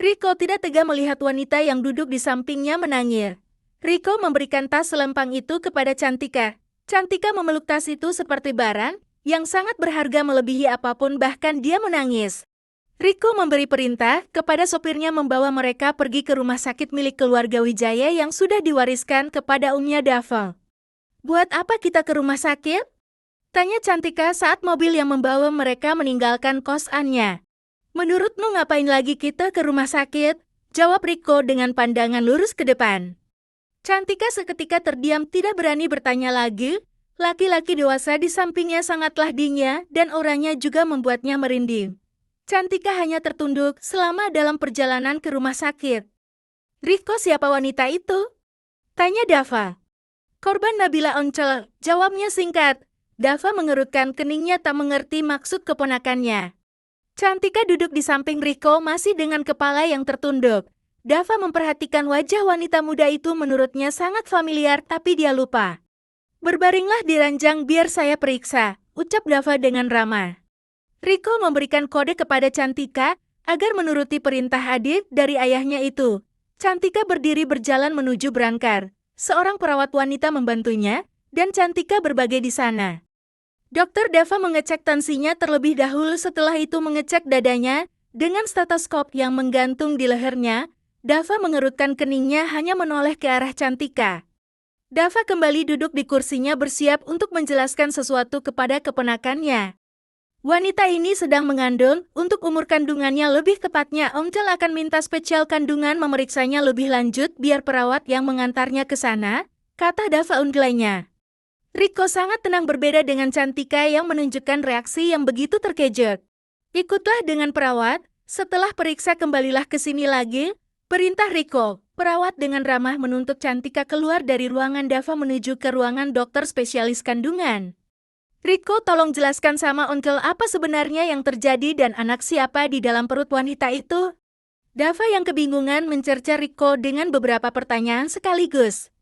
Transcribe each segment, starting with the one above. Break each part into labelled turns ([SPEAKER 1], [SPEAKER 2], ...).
[SPEAKER 1] Riko tidak tega melihat wanita yang duduk di sampingnya menangis. Riko memberikan tas selempang itu kepada Cantika. Cantika memeluk tas itu seperti barang yang sangat berharga melebihi apapun, bahkan dia menangis. Riko memberi perintah kepada sopirnya membawa mereka pergi ke rumah sakit milik keluarga Wijaya yang sudah diwariskan kepada omnya Dava. "Buat apa kita ke rumah sakit?" tanya Cantika saat mobil yang membawa mereka meninggalkan kosannya. "Menurutmu ngapain lagi kita ke rumah sakit?" jawab Riko dengan pandangan lurus ke depan. Cantika seketika terdiam, tidak berani bertanya lagi. Laki-laki dewasa di sampingnya sangatlah dingin dan auranya juga membuatnya merinding. Cantika hanya tertunduk selama dalam perjalanan ke rumah sakit. "Riko, siapa wanita itu?" tanya Dava. "Korban Nabila Oncol," jawabnya singkat. Dava mengerutkan keningnya tak mengerti maksud keponakannya. Cantika duduk di samping Riko masih dengan kepala yang tertunduk. Dava memperhatikan wajah wanita muda itu, menurutnya sangat familiar tapi dia lupa. "Berbaringlah di ranjang biar saya periksa," ucap Dava dengan ramah. Riko memberikan kode kepada Cantika agar menuruti perintah adik dari ayahnya itu. Cantika berdiri berjalan menuju brankar. Seorang perawat wanita membantunya dan Cantika berbagai di sana. Dokter Dava mengecek tensinya terlebih dahulu, setelah itu mengecek dadanya dengan stetoskop yang menggantung di lehernya. Dava mengerutkan keningnya hanya menoleh ke arah Cantika. Dava kembali duduk di kursinya bersiap untuk menjelaskan sesuatu kepada keponakannya. Wanita ini sedang mengandung, untuk umur kandungannya lebih tepatnya Oncol akan minta spesial kandungan memeriksanya lebih lanjut biar perawat yang mengantarnya ke sana, kata Dava unggulannya. Riko sangat tenang, berbeda dengan Cantika yang menunjukkan reaksi yang begitu terkejut. "Ikutlah dengan perawat, setelah periksa kembalilah ke sini lagi," perintah Riko. Perawat dengan ramah menuntut Cantika keluar dari ruangan Dava menuju ke ruangan dokter spesialis kandungan. "Riko, tolong jelaskan sama Oncol apa sebenarnya yang terjadi dan anak siapa di dalam perut wanita itu?" Dava yang kebingungan mencerca Riko dengan beberapa pertanyaan sekaligus.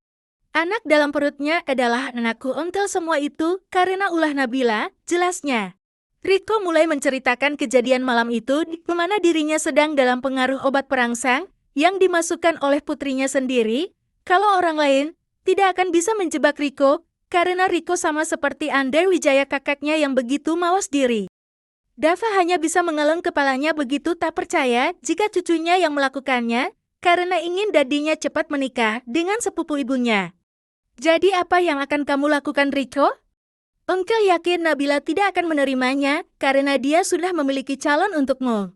[SPEAKER 1] "Anak dalam perutnya adalah anakku Oncol, semua itu karena ulah Nabila," jelasnya. Riko mulai menceritakan kejadian malam itu di mana dirinya sedang dalam pengaruh obat perangsang yang dimasukkan oleh putrinya sendiri. Kalau orang lain tidak akan bisa menjebak Riko, karena Riko sama seperti Andre Wijaya kakaknya yang begitu mawas diri. Dava hanya bisa mengeleng kepalanya, begitu tak percaya jika cucunya yang melakukannya, karena ingin dadinya cepat menikah dengan sepupu ibunya. "Jadi apa yang akan kamu lakukan, Riko?" "Oncol yakin Nabila tidak akan menerimanya, karena dia sudah memiliki calon untukmu.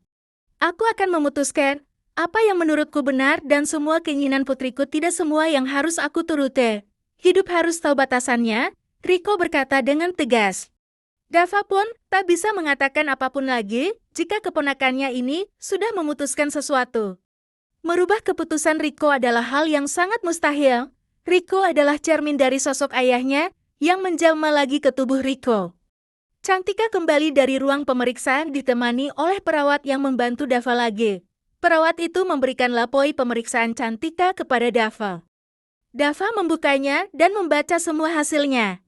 [SPEAKER 1] Aku akan memutuskan apa yang menurutku benar dan semua keinginan putriku, tidak semua yang harus aku turuti. Hidup harus tahu batasannya," Riko berkata dengan tegas. Dava pun tak bisa mengatakan apapun lagi jika keponakannya ini sudah memutuskan sesuatu. Merubah keputusan Riko adalah hal yang sangat mustahil. Riko adalah cermin dari sosok ayahnya yang menjelma lagi ke tubuh Riko. Cantika kembali dari ruang pemeriksaan ditemani oleh perawat yang membantu Dava lagi. Perawat itu memberikan lapoi pemeriksaan Cantika kepada Dava. Dava membukanya dan membaca semua hasilnya.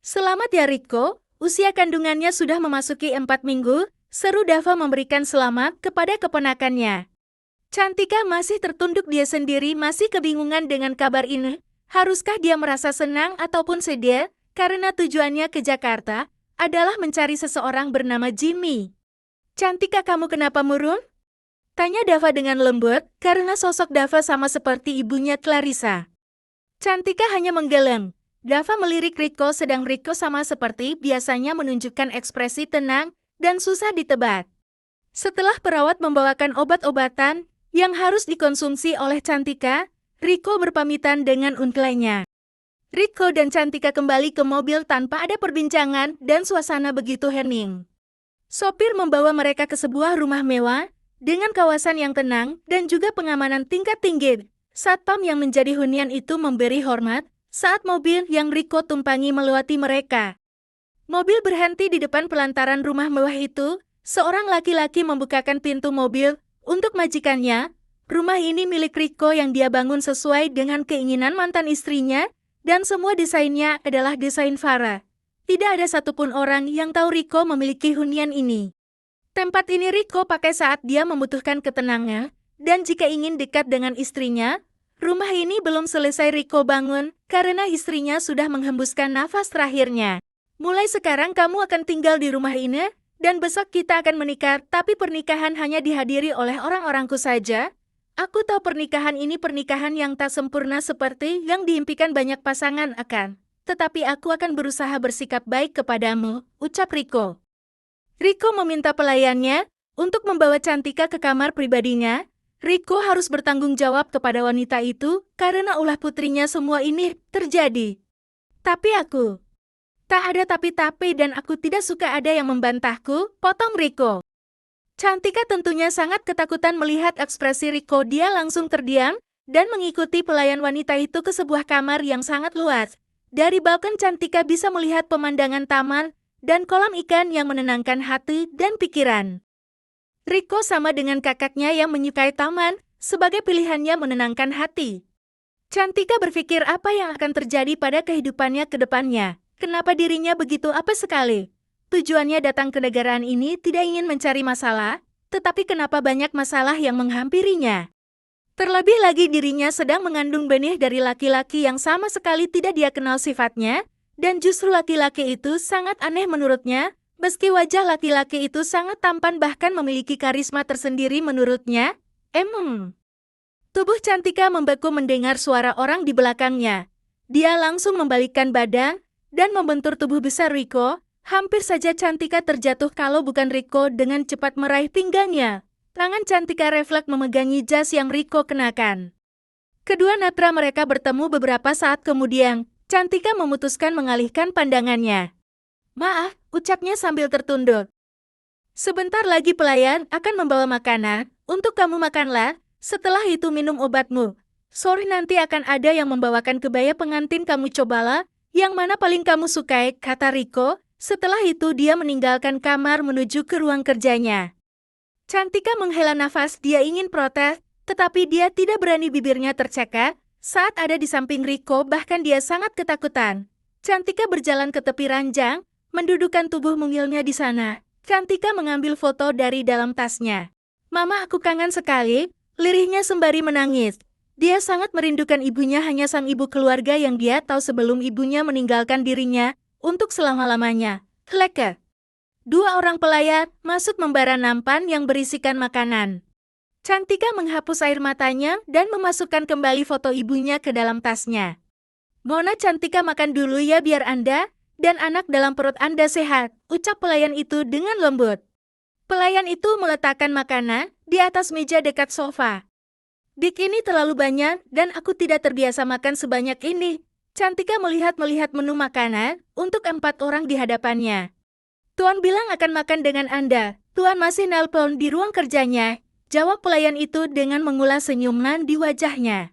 [SPEAKER 1] "Selamat ya Riko, usia kandungannya sudah memasuki 4 minggu, seru Dava memberikan selamat kepada keponakannya. Cantika masih tertunduk, dia sendiri masih kebingungan dengan kabar ini. Haruskah dia merasa senang ataupun sedih, karena tujuannya ke Jakarta adalah mencari seseorang bernama Jimmy. "Cantika, kamu kenapa murung?" tanya Dava dengan lembut, karena sosok Dava sama seperti ibunya Clarissa. Cantika hanya menggeleng. Dava melirik Riko, sedang Riko sama seperti biasanya menunjukkan ekspresi tenang dan susah ditebak. Setelah perawat membawakan obat-obatan yang harus dikonsumsi oleh Cantika, Riko berpamitan dengan unggulannya. Riko dan Cantika kembali ke mobil tanpa ada perbincangan dan suasana begitu hening. Sopir membawa mereka ke sebuah rumah mewah dengan kawasan yang tenang dan juga pengamanan tingkat tinggi. Satpam yang menjadi hunian itu memberi hormat saat mobil yang Riko tumpangi melewati mereka. Mobil berhenti di depan pelantaran rumah mewah itu. Seorang laki-laki membukakan pintu mobil untuk majikannya. Rumah ini milik Riko yang dia bangun sesuai dengan keinginan mantan istrinya, dan semua desainnya adalah desain Farah. Tidak ada satupun orang yang tahu Riko memiliki hunian ini. Tempat ini Riko pakai saat dia membutuhkan ketenangan, Dan jika ingin dekat dengan istrinya, rumah ini belum selesai Rico bangun, karena istrinya sudah menghembuskan nafas terakhirnya. Mulai sekarang kamu akan tinggal di rumah ini, dan besok kita akan menikah, tapi pernikahan hanya dihadiri oleh orang-orangku saja. Aku tahu pernikahan ini pernikahan yang tak sempurna seperti yang diimpikan banyak pasangan akan. Tetapi aku akan berusaha bersikap baik kepadamu, ucap Rico. Rico meminta pelayannya untuk membawa Cantika ke kamar pribadinya. Rico harus bertanggung jawab kepada wanita itu karena ulah putrinya semua ini terjadi. Tapi aku... Tak ada tapi-tapi dan aku tidak suka ada yang membantahku, potong Rico. Cantika tentunya sangat ketakutan melihat ekspresi Rico. Dia langsung terdiam dan mengikuti pelayan wanita itu ke sebuah kamar yang sangat luas. Dari balkon Cantika bisa melihat pemandangan taman dan kolam ikan yang menenangkan hati dan pikiran. Rico sama dengan kakaknya yang menyukai taman, sebagai pilihannya menenangkan hati. Cantika berpikir apa yang akan terjadi pada kehidupannya ke depannya. Kenapa dirinya begitu apa sekali? Tujuannya datang ke negaraan ini tidak ingin mencari masalah, tetapi kenapa banyak masalah yang menghampirinya? Terlebih lagi dirinya sedang mengandung benih dari laki-laki yang sama sekali tidak dia kenal sifatnya, dan justru laki-laki itu sangat aneh menurutnya, meski wajah laki-laki itu sangat tampan bahkan memiliki karisma tersendiri menurutnya. Tubuh Cantika membeku mendengar suara orang di belakangnya. Dia langsung membalikkan badan dan membentur tubuh besar Rico. Hampir saja Cantika terjatuh kalau bukan Rico dengan cepat meraih pinggangnya. Tangan Cantika refleks memegangi jas yang Rico kenakan. Kedua netra mereka bertemu beberapa saat kemudian. Cantika memutuskan mengalihkan pandangannya. Maaf, ucapnya sambil tertunduk. Sebentar lagi pelayan akan membawa makanan. Untuk kamu makanlah, setelah itu minum obatmu. Sore nanti akan ada yang membawakan kebaya pengantin, kamu cobalah. Yang mana paling kamu sukai, kata Rico. Setelah itu dia meninggalkan kamar menuju ke ruang kerjanya. Cantika menghela nafas, dia ingin protes, tetapi dia tidak berani, bibirnya tercekat. Saat ada di samping Rico, bahkan dia sangat ketakutan. Cantika berjalan ke tepi ranjang, mendudukkan tubuh mungilnya di sana. Cantika mengambil foto dari dalam tasnya. Mama, aku kangen sekali, lirihnya sembari menangis. Dia sangat merindukan ibunya, hanya sang ibu keluarga yang dia tahu sebelum ibunya meninggalkan dirinya untuk selama-lamanya. Kleke. Dua orang pelayan masuk membara nampan yang berisikan makanan. Cantika menghapus air matanya dan memasukkan kembali foto ibunya ke dalam tasnya. Mona, Cantika makan dulu ya biar Anda dan anak dalam perut Anda sehat, ucap pelayan itu dengan lembut. Pelayan itu meletakkan makanan di atas meja dekat sofa. Dik, ini terlalu banyak dan aku tidak terbiasa makan sebanyak ini. Cantika melihat-melihat menu makanan untuk 4 orang di hadapannya. Tuan bilang akan makan dengan Anda. Tuan masih nelpon di ruang kerjanya, jawab pelayan itu dengan mengulas senyuman di wajahnya.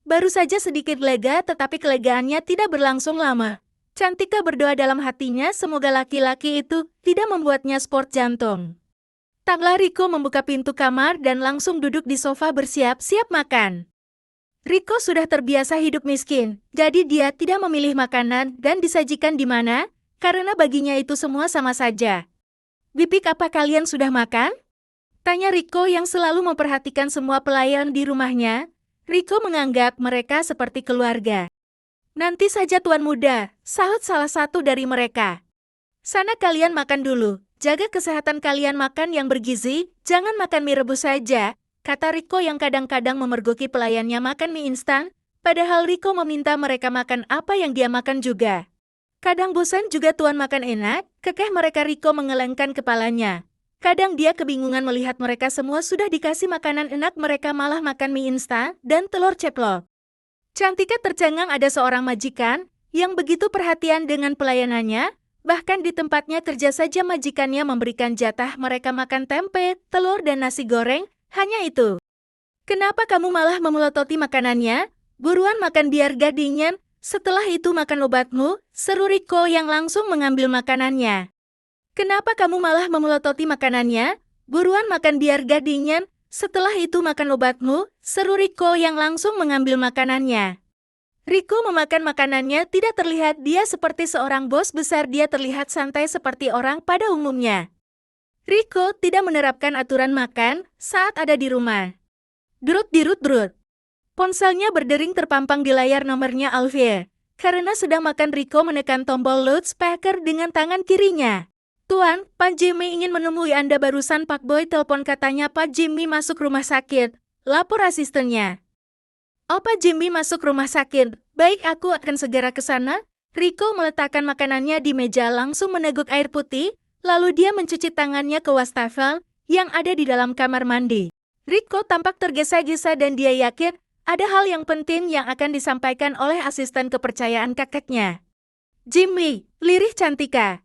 [SPEAKER 1] Baru saja sedikit lega, tetapi kelegaannya tidak berlangsung lama. Cantika berdoa dalam hatinya semoga laki-laki itu tidak membuatnya sport jantung. Tanglah Rico membuka pintu kamar dan langsung duduk di sofa bersiap-siap makan. Rico sudah terbiasa hidup miskin, jadi dia tidak memilih makanan dan disajikan di mana, karena baginya itu semua sama saja. Bipik, apa kalian sudah makan? Tanya Rico yang selalu memperhatikan semua pelayan di rumahnya. Rico menganggap mereka seperti keluarga. Nanti saja Tuan Muda, sahut salah satu dari mereka. Sana kalian makan dulu. Jaga kesehatan kalian, makan yang bergizi, jangan makan mie rebus saja, kata Rico yang kadang-kadang memergoki pelayannya makan mie instan, padahal Rico meminta mereka makan apa yang dia makan juga. Kadang bosan juga Tuan makan enak, kekeh mereka. Rico mengelengkan kepalanya. Kadang dia kebingungan melihat mereka semua sudah dikasih makanan enak, mereka malah makan mie instan dan telur ceplok. Cantika tercengang, ada seorang majikan yang begitu perhatian dengan pelayanannya. Bahkan di tempatnya kerja saja majikannya memberikan jatah mereka makan tempe, telur, dan nasi goreng, hanya itu. Kenapa kamu malah memelototi makanannya? Buruan makan biar gak dingin, setelah itu makan obatmu, seru Rico yang langsung mengambil makanannya. Kenapa kamu malah memelototi makanannya? Buruan makan biar gak dingin, setelah itu makan obatmu, seru Rico yang langsung mengambil makanannya. Rico memakan makanannya, tidak terlihat dia seperti seorang bos besar, dia terlihat santai seperti orang pada umumnya. Rico tidak menerapkan aturan makan saat ada di rumah. Drut. Ponselnya berdering terpampang di layar nomornya Alfie. Karena sedang makan, Rico menekan tombol loudspeaker dengan tangan kirinya. Tuan, Pak Jimmy ingin menemui Anda barusan. Pak Boy telepon, katanya Pak Jimmy masuk rumah sakit. Lapor asistennya. Oh, Pak Jimmy masuk rumah sakit. Baik, aku akan segera ke sana. Rico meletakkan makanannya di meja, langsung meneguk air putih, lalu dia mencuci tangannya ke wastafel yang ada di dalam kamar mandi. Rico tampak tergesa-gesa dan dia yakin ada hal yang penting yang akan disampaikan oleh asisten kepercayaan kakeknya. Jimmy, lirih Cantika.